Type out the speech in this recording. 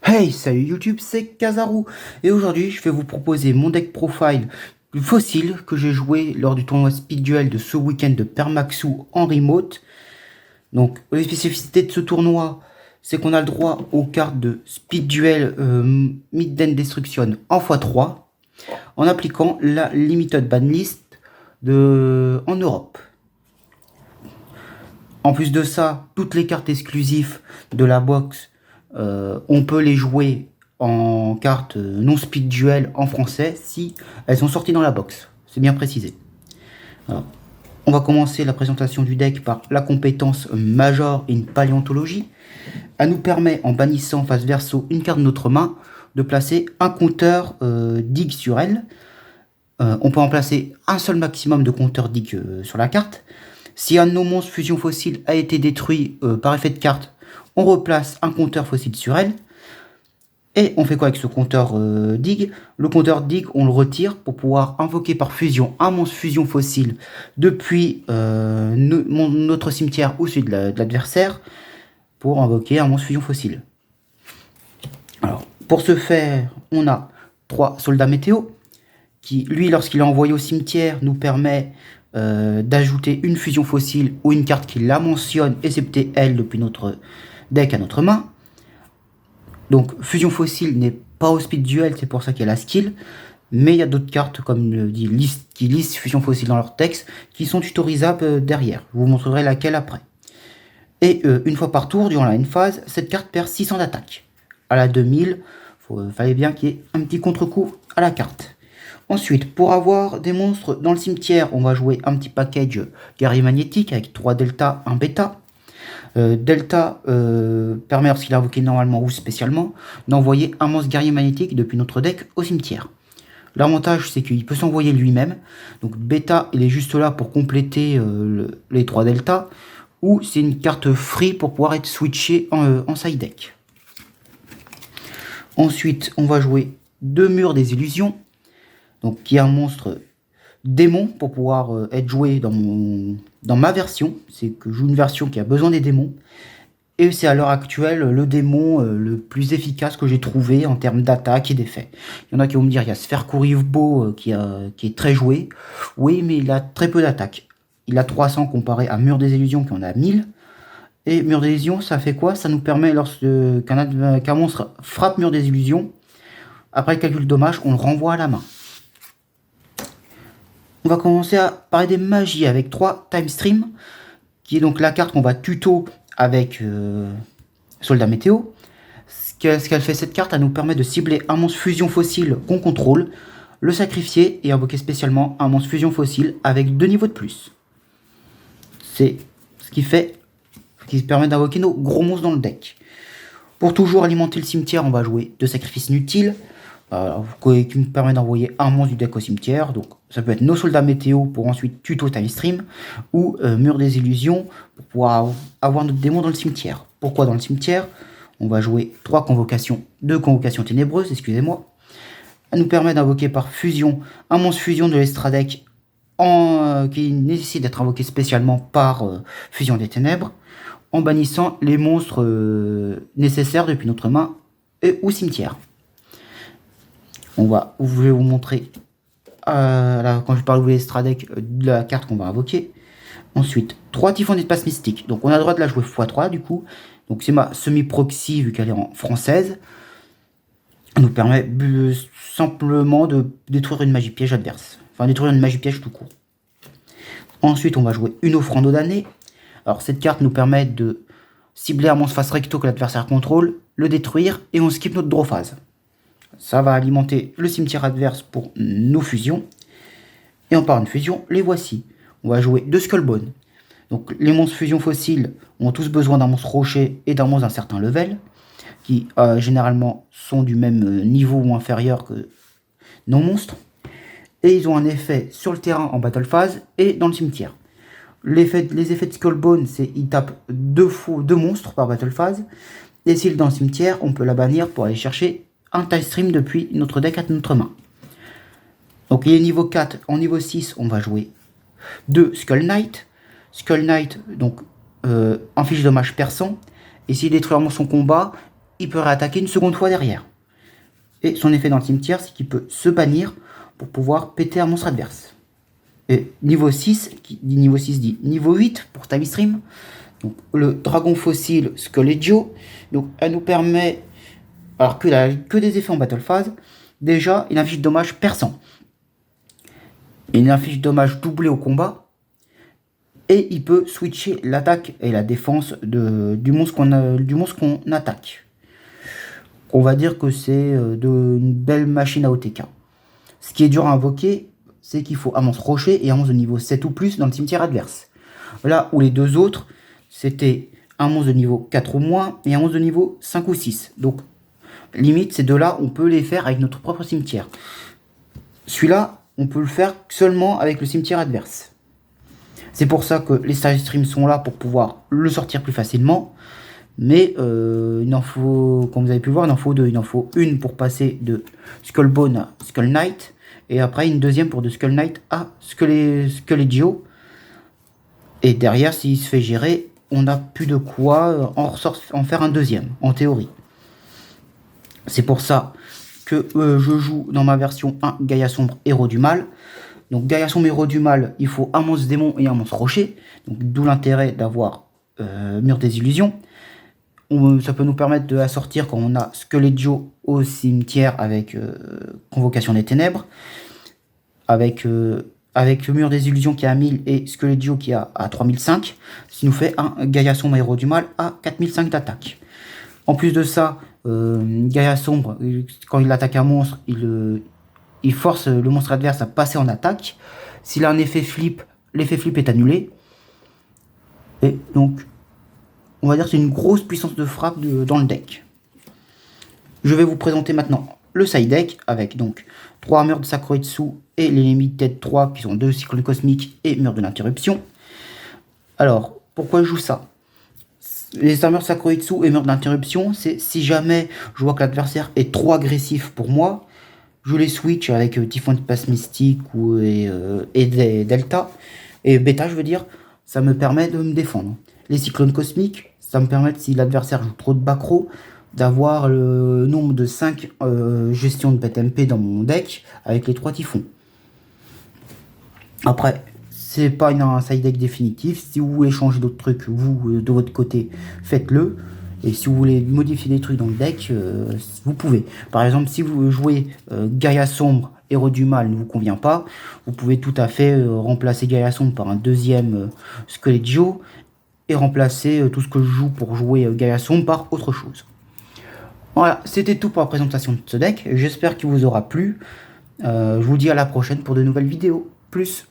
Hey, salut YouTube, c'est Kazaru et aujourd'hui je vais vous proposer mon deck profile fossile que j'ai joué lors du tournoi Speed Duel de ce week-end de Permaxou en remote. Donc les spécificités de ce tournoi, c'est qu'on a le droit aux cartes de Speed Duel Midden Destruction en x3 en appliquant la Limited Ban List en Europe. En plus de ça, toutes les cartes exclusives de la box, on peut les jouer en cartes non speed duel en français si elles sont sorties dans la box. C'est bien précisé. Alors, on va commencer la présentation du deck par la compétence Major in Paléontologie. Elle nous permet, en bannissant face verso une carte de notre main, de placer un compteur dig sur elle. On peut en placer un seul maximum de compteurs dig sur la carte. Si un de nos monstres fusion fossile a été détruit par effet de carte, on replace un compteur fossile sur elle. Et on fait quoi avec ce compteur dig? Le compteur dig, on le retire pour pouvoir invoquer par fusion un monstre fusion fossile depuis notre cimetière ou celui de l'adversaire pour invoquer un monstre fusion fossile. Alors, pour ce faire, on a 3 soldats météo qui, lui, lorsqu'il est envoyé au cimetière, nous permet d'ajouter une fusion fossile ou une carte qui la mentionne, excepté elle, depuis notre deck à notre main. Donc, fusion fossile n'est pas au speed duel, c'est pour ça qu'il y a la skill. Mais il y a d'autres cartes, comme le dit liste, qui listent fusion fossile dans leur texte, qui sont tutorisables derrière. Je vous montrerai laquelle après. Et une fois par tour, durant la end phase, cette carte perd 600 d'attaque. À la 2000, fallait bien qu'il y ait un petit contre-coup à la carte. Ensuite, pour avoir des monstres dans le cimetière, on va jouer un petit package guerrier magnétique avec 3 delta, 1 bêta. Delta permet, lorsqu'il est invoqué normalement ou spécialement, d'envoyer un monstre guerrier magnétique depuis notre deck au cimetière. L'avantage, c'est qu'il peut s'envoyer lui-même. Donc bêta, il est juste là pour compléter les 3 delta. Ou c'est une carte free pour pouvoir être switché en side deck. Ensuite, on va jouer 2 murs des illusions. Donc qui est un monstre démon pour pouvoir être joué dans ma version. C'est que je joue une version qui a besoin des démons. Et c'est à l'heure actuelle le démon le plus efficace que j'ai trouvé en termes d'attaque et d'effet. Il y en a qui vont me dire il y a Sphère Kuribo qui est très joué. Oui, mais il a très peu d'attaque. Il a 300 comparé à Mur des Illusions qui en a 1000. Et Mur des Illusions, ça fait quoi? Ça nous permet, qu'un monstre frappe Mur des Illusions, après le calcul de dommage, on le renvoie à la main. On va commencer à parler des magies avec 3 Time Stream, qui est donc la carte qu'on va tuto avec Soldat Météo. Ce qu'elle fait cette carte, elle nous permet de cibler un monstre fusion fossile qu'on contrôle, le sacrifier et invoquer spécialement un monstre fusion fossile avec 2 niveaux de plus. C'est ce qui permet d'invoquer nos gros monstres dans le deck. Pour toujours alimenter le cimetière, on va jouer 2 sacrifices inutiles, qui me permet d'envoyer un monstre du deck au cimetière. Donc ça peut être nos soldats météo pour ensuite tuto time stream, ou mur des illusions pour pouvoir avoir notre démon dans le cimetière. Pourquoi dans le cimetière? On va jouer 2 convocations ténébreuses, excusez-moi. Elle nous permet d'invoquer par fusion un monstre fusion de l'extra deck qui nécessite d'être invoqué spécialement par fusion des ténèbres, en bannissant les monstres nécessaires depuis notre main ou cimetière. Je vais vous montrer quand je parle de l'extra deck de la carte qu'on va invoquer. Ensuite, 3 typhons d'espace mystique. Donc on a le droit de la jouer x3 du coup. Donc c'est ma semi-proxy vu qu'elle est en française. Elle nous permet simplement de détruire une magie piège adverse. Enfin détruire une magie piège tout court. Ensuite on va jouer une offrande damnée. Alors cette carte nous permet de cibler un monstre face recto que l'adversaire contrôle, le détruire et on skip notre draw phase. Ça va alimenter le cimetière adverse pour nos fusions. Et en parlant de fusion, les voici. On va jouer 2 Skullbone. Donc les monstres fusion fossiles ont tous besoin d'un monstre rocher et d'un monstre d'un certain level, qui généralement sont du même niveau ou inférieur que nos monstres. Et ils ont un effet sur le terrain en battle phase et dans le cimetière. Les effets de Skullbone, c'est qu'ils tapent 2 monstres par battle phase. Et s'il est dans le cimetière, on peut la bannir pour aller chercher un time stream depuis notre deck à notre main. Donc il est niveau 4. En niveau 6, on va jouer 2 Skull Knight. Skull Knight, donc inflige dommage perçant. Et s'il détruit son combat, il peut réattaquer une seconde fois derrière. Et son effet dans le cimetière, c'est qu'il peut se bannir pour pouvoir péter un monstre adverse. Et niveau 6, qui dit niveau 6 dit niveau 8 pour Time Stream. Donc le dragon fossile Skullgio. Donc elle nous permet, alors qu'il a que des effets en battle phase, déjà il inflige dommage perçant. Il inflige dommage doublé au combat. Et il peut switcher l'attaque et la défense du monstre qu'on attaque. On va dire que c'est une belle machine à OTK. Ce qui est dur à invoquer, c'est qu'il faut un monstre rocher et un monstre de niveau 7 ou plus dans le cimetière adverse. Là où les deux autres, c'était un monstre de niveau 4 ou moins et un monstre de niveau 5 ou 6. Donc, limite, ces deux-là, on peut les faire avec notre propre cimetière. Celui-là, on peut le faire seulement avec le cimetière adverse. C'est pour ça que les side streams sont là pour pouvoir le sortir plus facilement. Mais il en faut, comme vous avez pu le voir, il en faut deux. Il en faut une pour passer de Skullbone à Skull Knight. Et après une deuxième pour de Skull Knight à Skullgio. Et derrière, s'il se fait gérer, on n'a plus de quoi en faire un deuxième, en théorie. C'est pour ça que je joue dans ma version 1 Gaïa Sombre Héros du Mal. Donc Gaïa Sombre Héros du Mal, il faut un monstre démon et un monstre rocher. Donc d'où l'intérêt d'avoir Mur des Illusions. Ça peut nous permettre de la sortir quand on a Skullgio au cimetière avec Convocation des Ténèbres. Avec Mur des Illusions qui est à 1000 et Skullgio qui est à 3005. Ce qui nous fait un Gaïa Sombre Héros du Mal à 4005 d'attaque. En plus de ça, Gaïa Sombre, quand il attaque un monstre, il force le monstre adverse à passer en attaque. S'il a un effet flip, l'effet flip est annulé. Et donc, on va dire que c'est une grosse puissance de frappe dans le deck. Je vais vous présenter maintenant le side deck avec donc 3 armures de Sakuretsu et les Limited 3 qui sont 2 cyclones cosmiques et mur de l'interruption. Alors, pourquoi je joue ça? Les armures Sakuretsu et mur d'interruption, c'est si jamais je vois que l'adversaire est trop agressif pour moi, je les switch avec Typhon de passe mystique et Delta, et Beta je veux dire, ça me permet de me défendre. Les cyclones cosmiques, ça me permet, si l'adversaire joue trop de backrow, d'avoir le nombre de 5 gestions de PTMP dans mon deck avec les 3 typhons. Après, c'est pas un side deck définitif. Si vous voulez changer d'autres trucs, vous, de votre côté, faites-le. Et si vous voulez modifier des trucs dans le deck, vous pouvez. Par exemple, si vous jouez Gaïa Sombre, Héros du Mal ne vous convient pas, vous pouvez tout à fait remplacer Gaïa Sombre par un deuxième Skullgio et remplacer tout ce que je joue pour jouer Gaïa Sombre par autre chose. Voilà, c'était tout pour la présentation de ce deck. J'espère qu'il vous aura plu. Je vous dis à la prochaine pour de nouvelles vidéos. Plus.